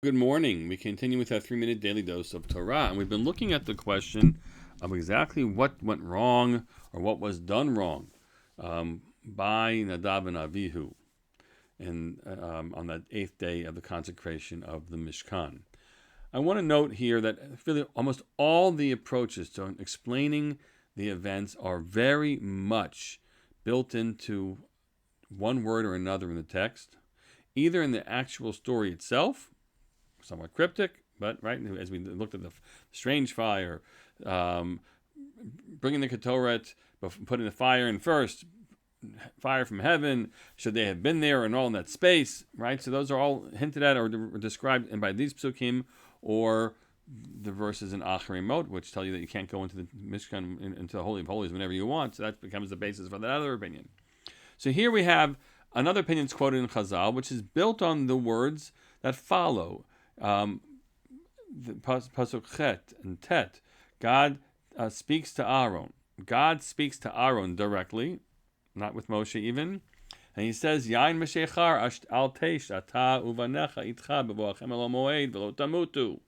Good morning. We continue with our 3-minute daily dose of Torah, and we've been looking at the question of exactly what went wrong or what was done wrong by Nadav and Avihu on that 8th day of the consecration of the Mishkan. I want to note here that really almost all the approaches to explaining the events are very much built into one word or another in the text, either in the actual story itself, somewhat cryptic, but right as we looked at the strange fire, bringing the Ketoret, putting the fire in first, fire from heaven, should they have been there and all in that space, right? So those are all hinted at or described and by these psukim or the verses in Acharei Mot, which tell you that you can't go into the Mishkan, into the Holy of Holies whenever you want. So that becomes the basis for that other opinion. So here we have another opinion quoted in Chazal, which is built on the words that follow. The pasuk Chet and Tet, God speaks to Aaron. God speaks to Aaron directly, not with Moshe even, and he says, "Yain meshechar al teish ata uvanecha itcha bevoachem el moed velo tamutu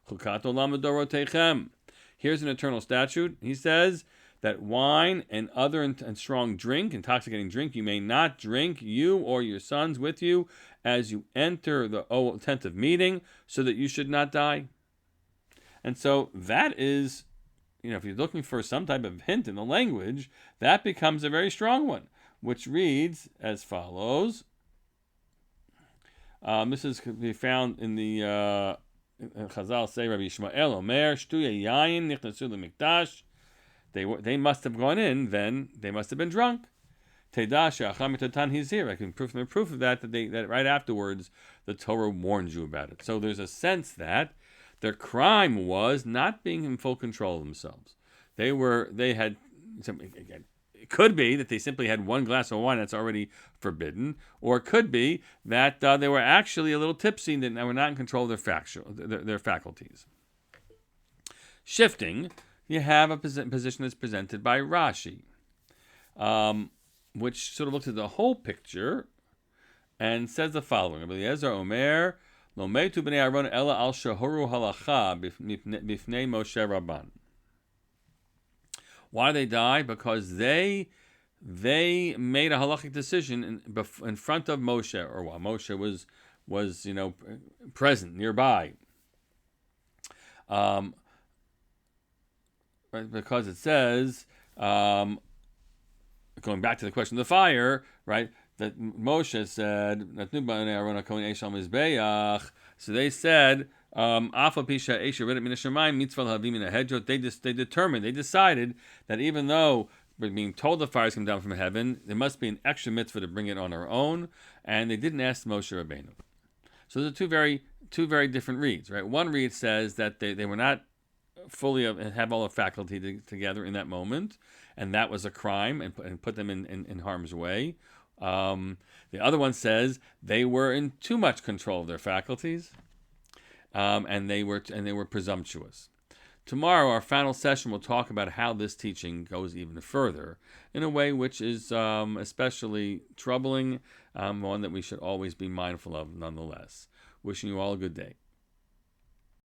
chukat olam dorotechem." Here's an eternal statute. He says that wine and other and strong drink, intoxicating drink, you may not drink, you or your sons with you, as you enter the tent of meeting, so that you should not die. And so that is, if you're looking for some type of hint in the language, that becomes a very strong one, which reads as follows. This is to be found in the Chazal say, Rabbi Yishmael Omer, Shtuya Yayin Nichnasu L'Mikdash. They must have gone in, then they must have been drunk. I can prove from the proof of that that right afterwards the Torah warns you about it. So there's a sense that their crime was not being in full control of themselves. It could be that they simply had one glass of wine that's already forbidden, or it could be that they were actually a little tipsy and they were not in control of their faculties. Shifting, you have a position that's presented by Rashi, which sort of looks at the whole picture and says the following: Eliezer Omer, Lo metu b'nei Aaron ela al shahoru halacha bifnei Moshe Rabban. Why they die? Because they made a halachic decision in front of Moshe, or while Moshe was present nearby. Because it says, going back to the question of the fire, right? That Moshe said, so they said, they decided that even though we're being told the fires come down from heaven, there must be an extra mitzvah to bring it on our own, and they didn't ask Moshe Rabbeinu. So those are two very different reads, right? One read says that they were not fully have all the faculty together in that moment, and that was a crime and put them in harm's way. The other one says they were in too much control of their faculties, and they were presumptuous. Tomorrow, our final session will talk about how this teaching goes even further in a way which is especially troubling, one that we should always be mindful of nonetheless. Wishing you all a good day.